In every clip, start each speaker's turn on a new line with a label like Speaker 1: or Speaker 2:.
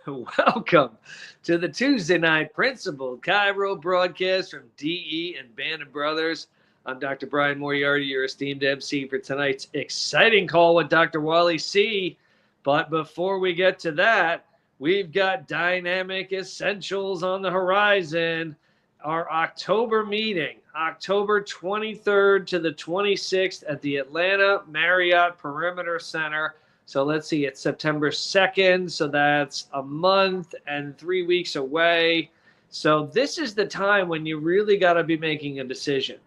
Speaker 1: Welcome to the Tuesday night Principal Cairo broadcast from DE and Band of Brothers. I'm Dr. Brian Moriarty, your esteemed MC for tonight's exciting call with Dr. Wally C. But before we get to that, we've got Dynamic Essentials on the horizon. Our October meeting, October 23rd to the 26th at the Atlanta Marriott Perimeter Center. So let's see, it's September 2nd, so that's a month and 3 weeks away. So this is the time when you really got to be making a decision,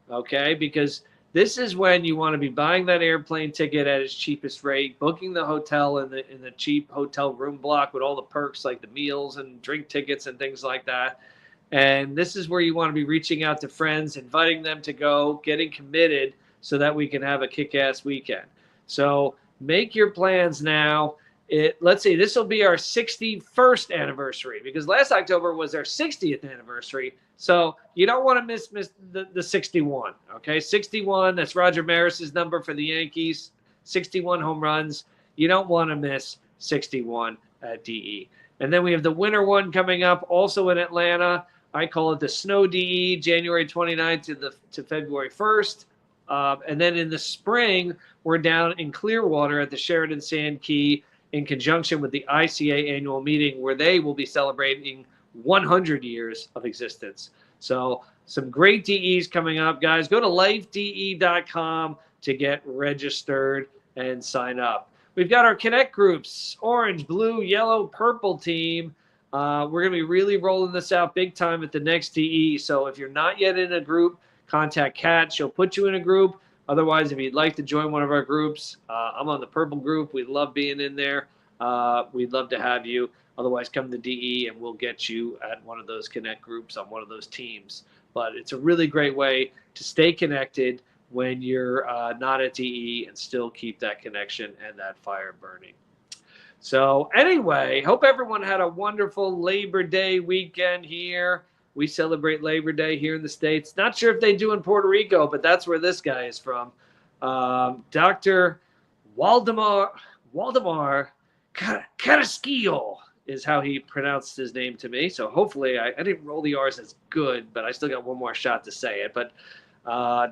Speaker 1: okay? Because this is when you want to be buying that airplane ticket at its cheapest rate, booking the hotel in the cheap hotel room block with all the perks like the meals and drink tickets and things like that. And this is where you want to be reaching out to friends, inviting them to go, getting committed so that we can have a kick-ass weekend. So make your plans now. Let's see, this will be our 61st anniversary because last October was our 60th anniversary. So you don't want to miss the 61, okay? 61, that's Roger Maris's number for the Yankees, 61 home runs. You don't want to miss 61 at DE. And then we have the winter one coming up also in Atlanta. I call it the Snow DE, January 29th to February 1st. And then in the spring, we're down in Clearwater at the Sheraton Sand Key in conjunction with the ICA annual meeting where they will be celebrating 100 years of existence. So some great DEs coming up, guys. Go to lifede.com to get registered and sign up. We've got our Connect groups, orange, blue, yellow, purple team. We're going to be really rolling this out big time at the next DE. So if you're not yet in a group, contact Kat. She'll put you in a group. Otherwise, if you'd like to join one of our groups, I'm on the purple group. We love being in there. We'd love to have you. Otherwise, come to DE and we'll get you at one of those Connect groups on one of those teams. But it's a really great way to stay connected when you're not at DE and still keep that connection and that fire burning. So anyway, hope everyone had a wonderful Labor Day weekend here. We celebrate Labor Day here in the States. Not sure if they do in Puerto Rico, but that's where this guy is from. Dr. Waldemar Carrasquillo is how he pronounced his name to me. So hopefully I didn't roll the R's as good, but I still got one more shot to say it. But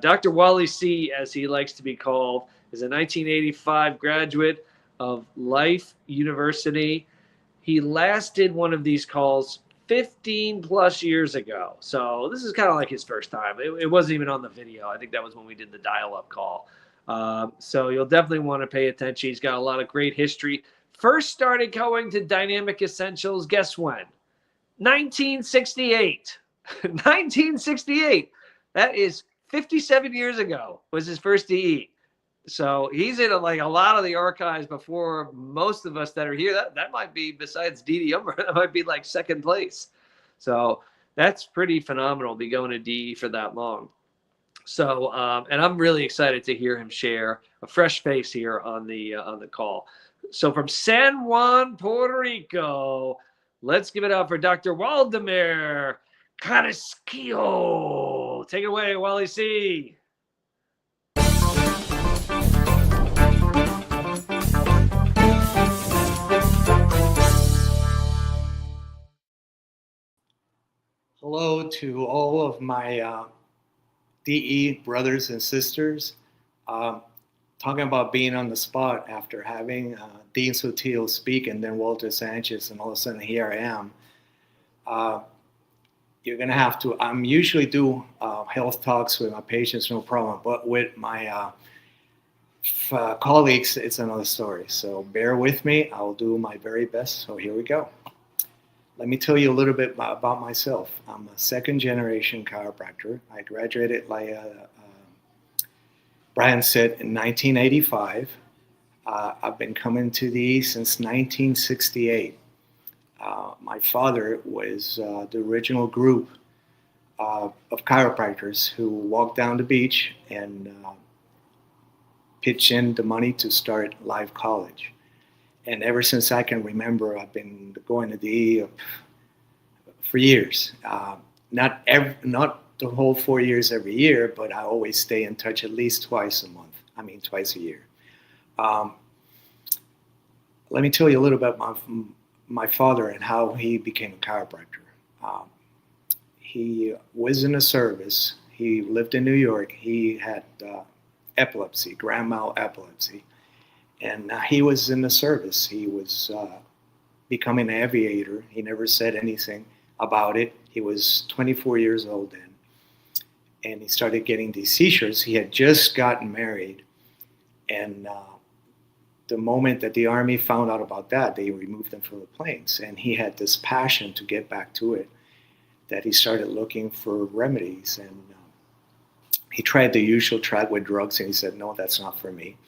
Speaker 1: Dr. Wally C., as he likes to be called, is a 1985 graduate of Life University. He last did one of these calls 15 plus years ago. So this is kind of like his first time. It wasn't even on the video. I think that was when we did the dial-up call. So you'll definitely want to pay attention. He's got a lot of great history. First started going to Dynamic Essentials, guess when? 1968. 1968. That is 57 years ago was his first DE. So he's in like a lot of the archives before most of us that are here. That might be, besides Didi Umber, that might be like second place. So that's pretty phenomenal to be going to DE for that long. So, and I'm really excited to hear him share a fresh face here on the call. So from San Juan, Puerto Rico, let's give it up for Dr. Waldemar Carrasquillo. Take it away, Wally C.
Speaker 2: Hello to all of my DE brothers and sisters. Talking about being on the spot after having Dean Sotil speak and then Walter Sanchez, and all of a sudden here I am. You're going to have to, I'm usually do health talks with my patients, no problem, but with my colleagues, it's another story. So bear with me. I'll do my very best. So here we go. Let me tell you a little bit about myself. I'm a second-generation chiropractor. I graduated, like Brian said, in 1985. I've been coming to the East since 1968. My father was the original group of chiropractors who walked down the beach and pitched in the money to start Live College. And ever since I can remember, I've been going to DE for years. Not the whole 4 years every year, but I always stay in touch at least twice a year. Let me tell you a little bit about my father and how he became a chiropractor. Um, he was in the service. He lived in New York. He had epilepsy, grand mal epilepsy, and he was in the service. He was becoming an aviator. He never said anything about it. He was 24 years old then, and he started getting these seizures. He had just gotten married, and the moment that the Army found out about that, they removed him from the planes. And he had this passion to get back to it that he started looking for remedies. And he tried the usual track with drugs, and he said, no, that's not for me.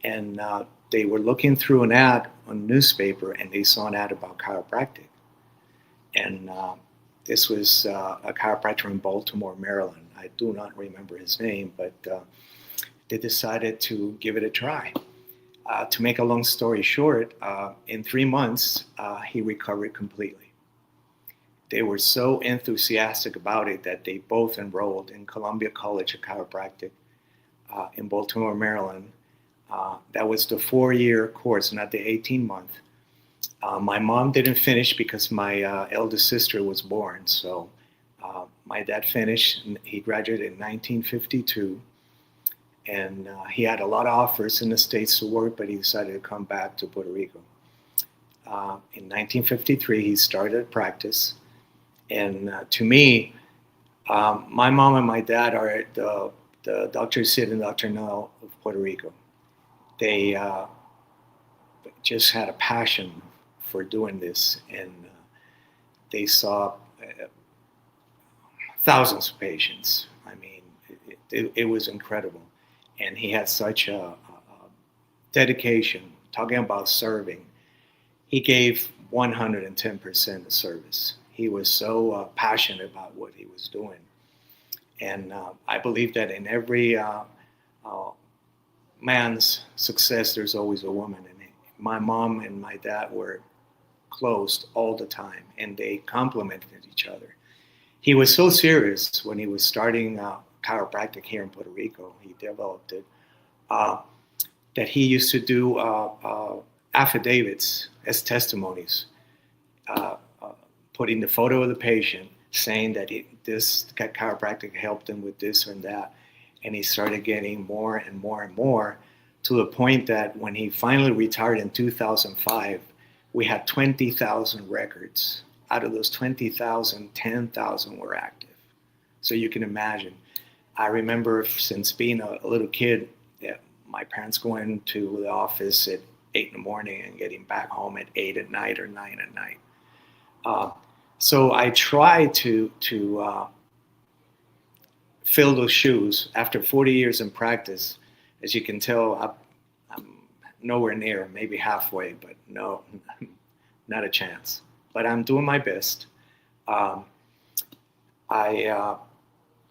Speaker 2: And they were looking through an ad on a newspaper, and they saw an ad about chiropractic. And this was a chiropractor in Baltimore, Maryland. I do not remember his name, but they decided to give it a try. To make a long story short, in 3 months, he recovered completely. They were so enthusiastic about it that they both enrolled in Columbia College of Chiropractic in Baltimore, Maryland. That was the 4-year course, not the 18-month. My mom didn't finish because my eldest sister was born. So my dad finished. He graduated in 1952. And he had a lot of offers in the States to work, but he decided to come back to Puerto Rico. In 1953, he started practice. And to me, my mom and my dad are the Dr. Sid and Dr. Nell of Puerto Rico. They just had a passion for doing this, and they saw thousands of patients. I mean, it was incredible. And he had such a dedication, talking about serving. He gave 110% of service. He was so passionate about what he was doing. And I believe that in every man's success, there's always a woman. And my mom and my dad were close all the time, and they complemented each other. He was so serious when he was starting chiropractic here in Puerto Rico. He developed it, that he used to do affidavits as testimonies, putting the photo of the patient, saying that this chiropractic helped him with this and that. And he started getting more and more and more, to the point that when he finally retired in 2005, we had 20,000 records. Out of those 20,000, 10,000 were active. So you can imagine. I remember since being a little kid, my parents going to the office at 8 in the morning and getting back home at 8 at night or 9 at night. So I try to fill those shoes. After 40 years in practice, as you can tell, I'm nowhere near, maybe halfway, but no, not a chance. But I'm doing my best. I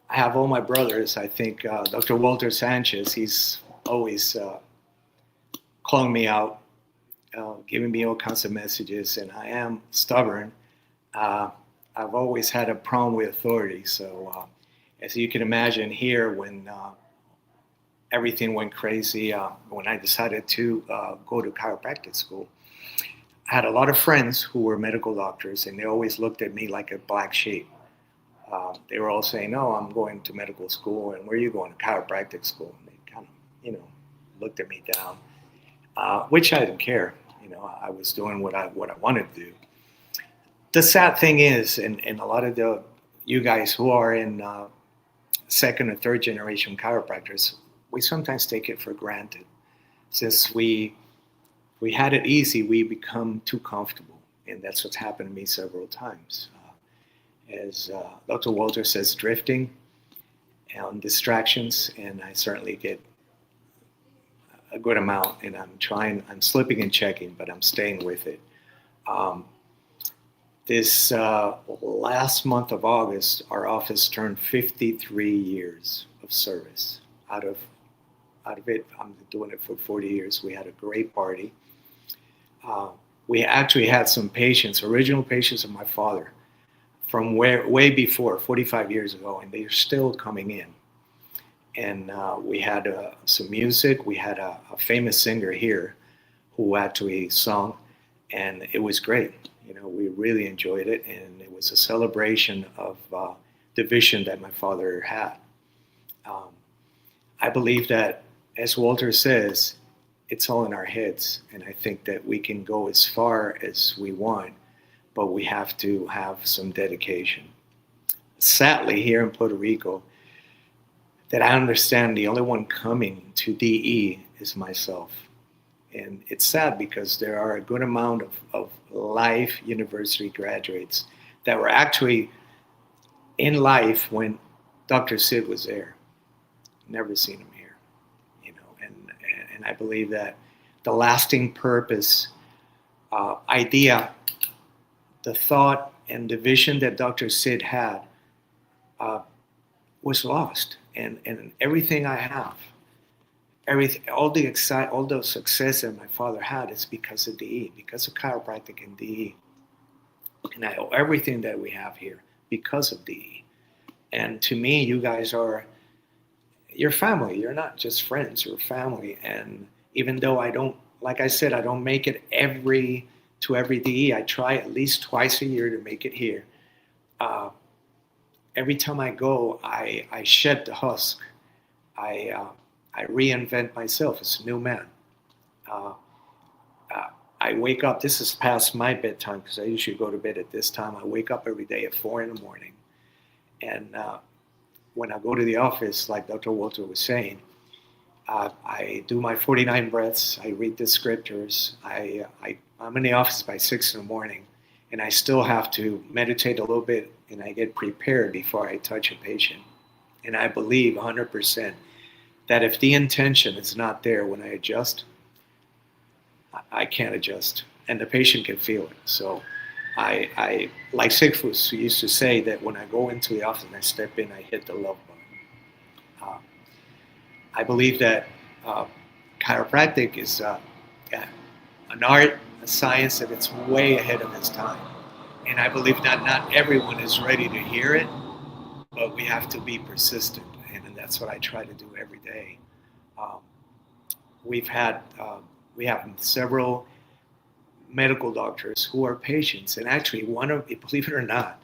Speaker 2: have all my brothers. I think Dr. Walter Sanchez, he's always calling me out, giving me all kinds of messages, and I am stubborn. I've always had a problem with authority. So as you can imagine here, when everything went crazy, when I decided to go to chiropractic school, I had a lot of friends who were medical doctors, and they always looked at me like a black sheep. They were all saying, "No, I'm going to medical school," and "Where are you going?" To chiropractic school. And they kind of, looked at me down, which I didn't care. I was doing what I wanted to do. The sad thing is, and a lot of you guys who are in second or third generation chiropractors, we sometimes take it for granted. Since we had it easy, we become too comfortable, and that's what's happened to me several times. As Dr. Walter says, drifting on distractions, and I certainly get a good amount, and I'm slipping and checking, but I'm staying with it. This last month of August, our office turned 53 years of service. Out of it, I'm doing it for 40 years. We had a great party. We actually had some patients, original patients of my father, from way before, 45 years ago, and they're still coming in. And we had some music. We had a famous singer here who actually sung, and it was great. We really enjoyed it, and it was a celebration of the vision that my father had. Um, I believe that, as Walter says, it's all in our heads, and I think that we can go as far as we want, but we have to have some dedication. Sadly, here in Puerto Rico, that I understand the only one coming to DE is myself. And it's sad because there are a good amount of Life University graduates that were actually in Life when Dr. Sid was there. Never seen him here, and I believe that the lasting purpose, idea, the thought, and the vision that Dr. Sid had uh, was lost. And everything I have, everything, all the success that my father had is because of DE, because of chiropractic and DE. And I owe everything that we have here because of DE. And to me, you guys are your family. You're not just friends, you're family. And even though I don't, like I said, I don't make it to every DE, I try at least twice a year to make it here. Uh, every time I go, I shed the husk. I, uh, I reinvent myself as a new man. Uh, uh, I wake up, this is past my bedtime because I usually go to bed at this time. I wake up every day at 4 in the morning. And when I go to the office, like Dr. Walter was saying, I do my 49 breaths. I read the scriptures. I'm in the office by 6 in the morning, and I still have to meditate a little bit, and I get prepared before I touch a patient. And I believe 100% that if the intention is not there when I adjust, I can't adjust, and the patient can feel it. So I like Sigfus used to say that when I go into the office and I step in, I hit the love button. Uh, I believe that uh, chiropractic is an art, a science that it's way ahead of its time. And I believe that not everyone is ready to hear it, but we have to be persistent. And that's what I try to do every day. Um, we've had, we have several medical doctors who are patients. And actually, believe it or not,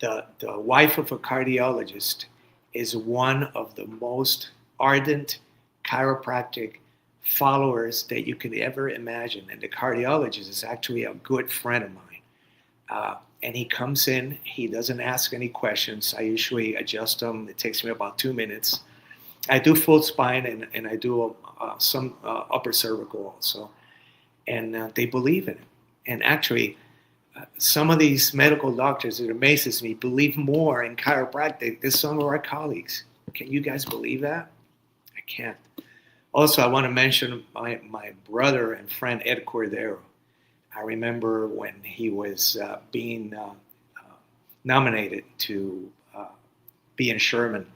Speaker 2: the wife of a cardiologist is one of the most ardent chiropractic followers that you could ever imagine. And the cardiologist is actually a good friend of mine. And he comes in, he doesn't ask any questions. I usually adjust them. It takes me about 2 minutes. I do full spine and I do some upper cervical also. And they believe in it. And actually, some of these medical doctors, it amazes me, believe more in chiropractic than some of our colleagues. Can you guys believe that? I can't. Also, I want to mention my brother and friend Ed Cordero. I remember when he was being nominated to be in Sherman,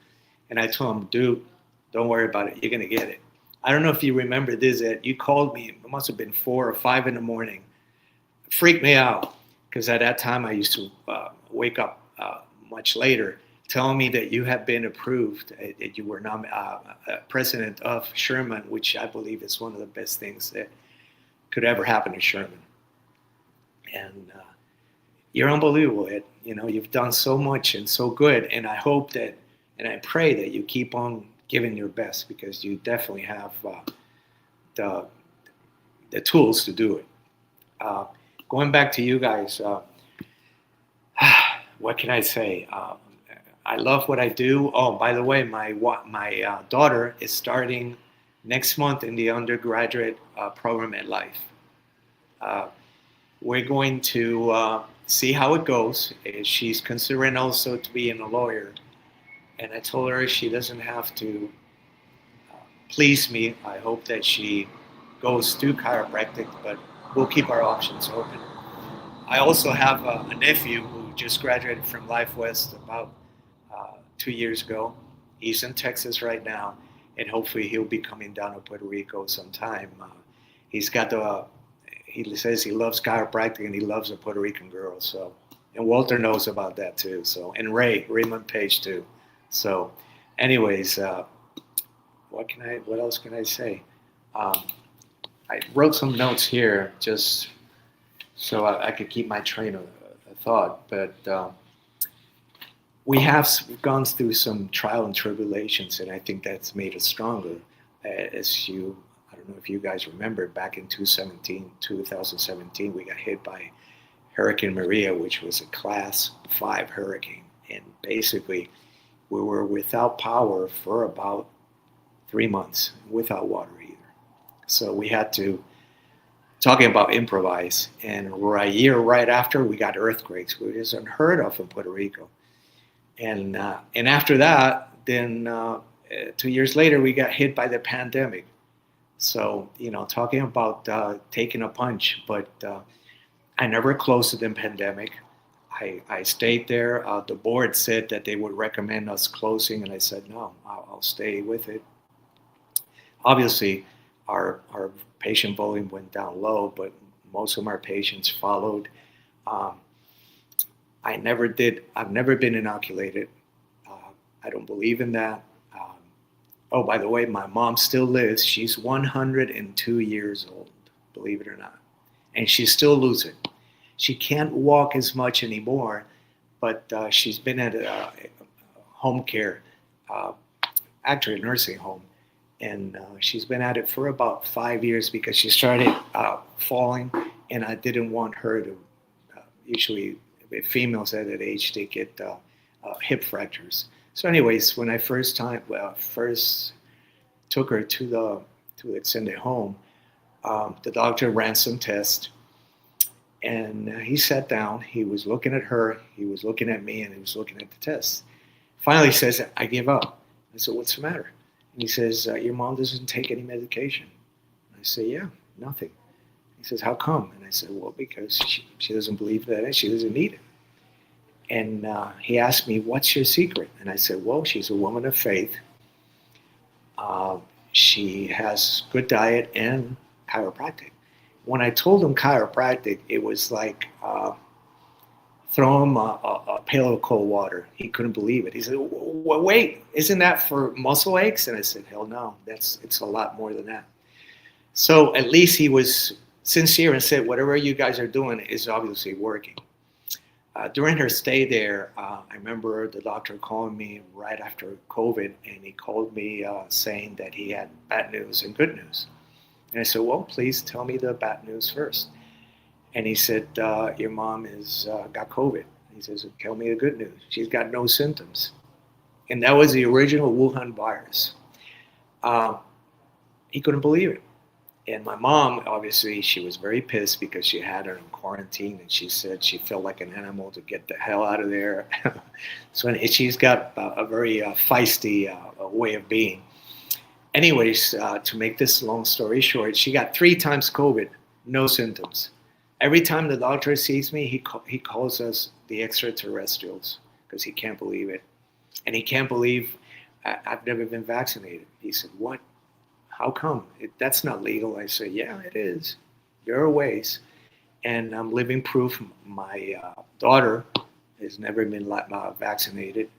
Speaker 2: and I told him, dude, don't worry about it. You're going to get it. I don't know if you remember this, Ed. You called me. It must have been 4 or 5 in the morning. It freaked me out because at that time I used to wake up much later, telling me that you had been approved, that you were president of Sherman, which I believe is one of the best things that could ever happen to Sherman. And you're unbelievable, Ed. You've done so much and so good, and I hope that, and I pray that you keep on giving your best because you definitely have the tools to do it. Going back to you guys, what can I say? I love what I do. Oh, by the way, my daughter is starting next month in the undergraduate program at Life. We're going to see how it goes. She's considering also to be a lawyer. And I told her she doesn't have to please me. I hope that she goes through chiropractic, but we'll keep our options open. I also have a nephew who just graduated from Life West about 2 years ago. He's in Texas right now, and hopefully he'll be coming down to Puerto Rico sometime. He says he loves chiropractic and he loves a Puerto Rican girl. So, and Walter knows about that too. So, and Raymond Page too. So, anyways, what else can I say? I wrote some notes here. Just so I could keep my train of thought. But we have gone through some trial and tribulations, and I think that's made us stronger. As you, I don't know if you guys remember, back in 2017, we got hit by Hurricane Maria, which was a Class 5 hurricane, and basically we were without power for about 3 months, without water either. So we had to, talking about improvise, and we're a year right after we got earthquakes, which is unheard of in Puerto Rico. And after that, then 2 years later, we got hit by the pandemic. So, talking about taking a punch, but I never closed the pandemic. I stayed there. The board said that they would recommend us closing, and I said, no, I'll stay with it. Obviously, our patient volume went down low, but most of our patients followed. Um, I've never been inoculated. I don't believe in that. Oh, by the way, my mom still lives. She's 102 years old, believe it or not. And she's still losing. She can't walk as much anymore, but she's been at home care, uh, actually a nursing home. And she's been at it for about 5 years because she started falling, and I didn't want her to, usually females at that age, they get hip fractures. So anyways, when I first took her to the extended home, the doctor ran some tests, and he sat down. He was looking at her, he was looking at me, and he was looking at the tests. Finally, he says, "I give up." I said, "What's the matter?" And he says, "Your mom doesn't take any medication." I say, "Yeah, nothing." He says, "How come?" And I said, "Well, because she doesn't believe that she doesn't need it." And he asked me, "What's your secret?" And I said, "Well, she's a woman of faith. Uh, she has good diet and chiropractic." When I told him chiropractic, it was like throw him a pail of cold water. He couldn't believe it. He said, "Wait, isn't that for muscle aches?" And I said, "Hell no, it's a lot more than that." So at least he was sincere and said, "Whatever you guys are doing is obviously working." During her stay there, I remember the doctor calling me right after COVID, and he called me saying that he had bad news and good news. And I said, "Well, please tell me the bad news first." And he said, "Your mom is got COVID." He says, "Tell me the good news. She's got no symptoms." And that was the original Wuhan virus. Uh, he couldn't believe it. And my mom, obviously, she was very pissed because she had her in quarantine, and she said she felt like an animal to get the hell out of there. So she's got a very feisty way of being. Anyways, to make this long story short, she got 3 times COVID, no symptoms. Every time the doctor sees me, he calls us the extraterrestrials because he can't believe it. And he can't believe I've never been vaccinated. He said, "What? How come? That's not legal." I said, "Yeah, it is. There are ways." And I'm living proof. My daughter has never been vaccinated.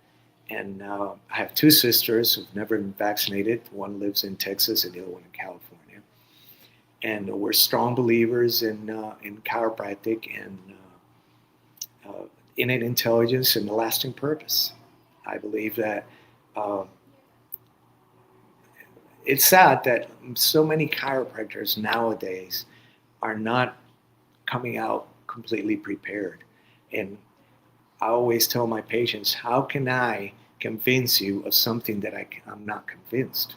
Speaker 2: And I have 2 sisters who've never been vaccinated. One lives in Texas and the other one in California. And we're strong believers in chiropractic and innate intelligence and a lasting purpose. I believe that uh, it's sad that so many chiropractors nowadays are not coming out completely prepared. And I always tell my patients, how can I convince you of something that I'm not convinced?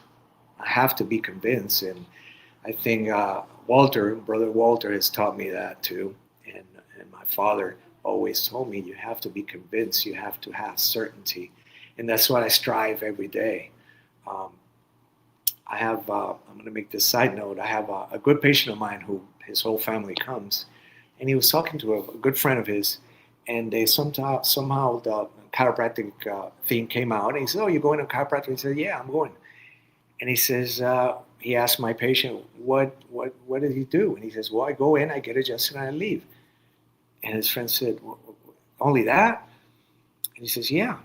Speaker 2: I have to be convinced. And I think Brother Walter has taught me that too. And my father always told me, you have to be convinced, you have to have certainty. And that's what I strive every day. Um, I'm going to make this side note. I have a good patient of mine who his whole family comes, and he was talking to a good friend of his, and they somehow the chiropractic theme came out, and he said, "Oh, you're going to chiropractic?" He said, "Yeah, I'm going." And he says, he asked my patient, what did he do? And he says, "Well, I go in, I get adjusted, and I leave." And his friend said, "Well, only that?" And he says, "Yeah."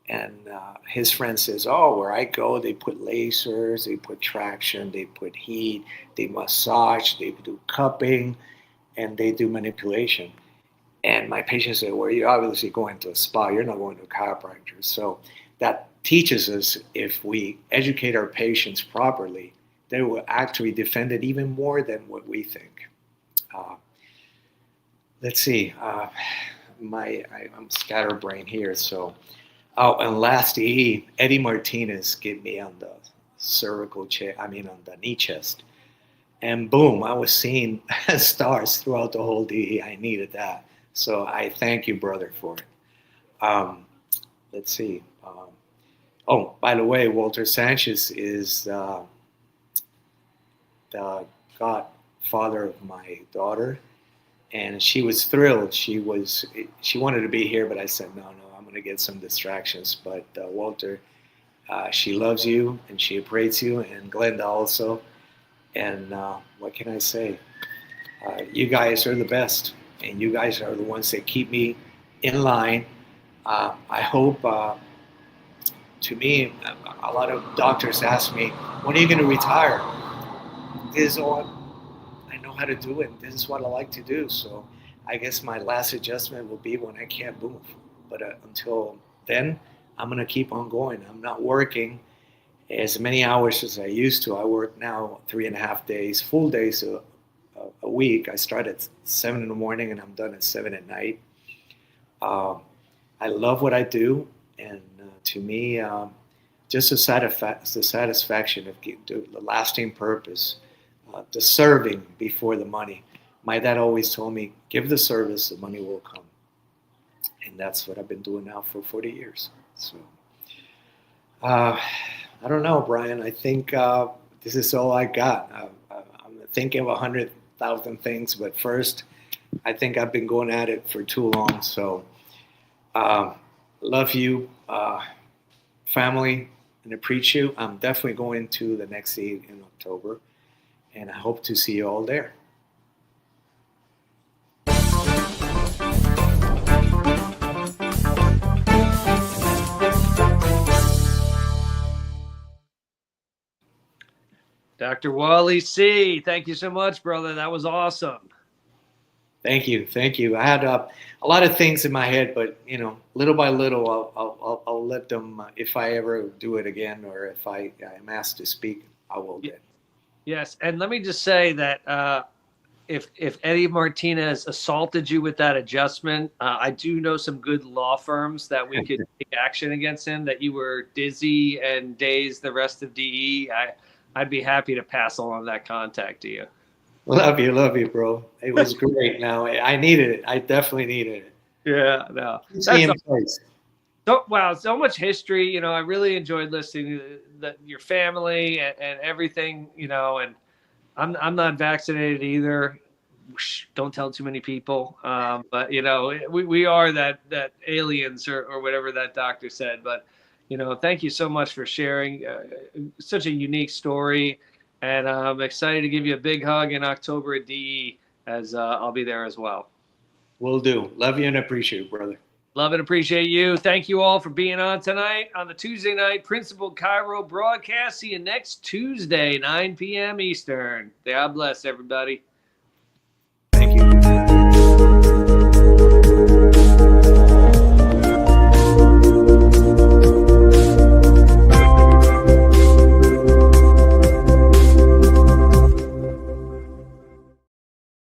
Speaker 2: And his friend says, "Oh, where I go, they put lasers, they put traction, they put heat, they massage, they do cupping." and they do manipulation. And my patient said, well, you're obviously going to a spa. You're not going to a chiropractor. So that teaches us, if we educate our patients properly, they will actually defend it even more than what we think. Uh, let's see. I'm scatterbrained here. So, oh, and last DE, Eddie Martinez gave me on the cervical chest, I mean, on the knee chest. And boom, I was seeing stars throughout the whole DE. I needed that. So I thank you, brother, for it. Let's see. Oh, by the way, Walter Sanchez is the godfather of my daughter, and she was thrilled. She wanted to be here, but I said no. I'm going to get some distractions. But Walter, she loves you and she appreciates you, and Glenda also. And what can I say? You guys are the best, and you guys are the ones that keep me in line. I hope, to me, a lot of doctors ask me, when are you going to retire? This is all I know how to do, and this is what I like to do. So I guess my last adjustment will be when I can't move. But until then, I'm going to keep on going. I'm not working as many hours as I used to. I work now 3.5 days, full days a week. I start at 7 in the morning and I'm done at 7 at night. I love what I do, and to me, just the satisfaction of the lasting purpose, the serving before the money. My dad always told me, give the service, the money will come. And that's what I've been doing now for 40 years. So, I don't know, Brian. I think this is all I got. I'm thinking of 100,000 things, but first, I think I've been going at it for too long. So, love you, family, and appreciate you. I'm definitely going to the next Eve in October, and I hope to see you all there.
Speaker 1: Dr. Wally C., thank you so much, brother. That was awesome.
Speaker 2: Thank you. I had a lot of things in my head, but little by little, I'll let them. If I ever do it again, or if I am asked to speak, I will.
Speaker 1: Yes, and let me just say that if Eddie Martinez assaulted you with that adjustment, I do know some good law firms that we could take action against him. That you were dizzy and dazed the rest of DE. I'd be happy to pass along that contact to you.
Speaker 2: Love you, bro. It was great. Now I needed it. I definitely needed it.
Speaker 1: Yeah, no. So much history. I really enjoyed listening to your family and everything. And I'm not vaccinated either. Don't tell too many people. But we are that aliens or whatever that doctor said. But thank you so much for sharing such a unique story. And I'm excited to give you a big hug in October at DE, as I'll be there as well.
Speaker 2: Will do. Love you and appreciate you, brother.
Speaker 1: Love and appreciate you. Thank you all for being on tonight on the Tuesday night Principal Chiro broadcast. See you next Tuesday, 9 p.m. Eastern. God bless everybody.
Speaker 2: Thank you.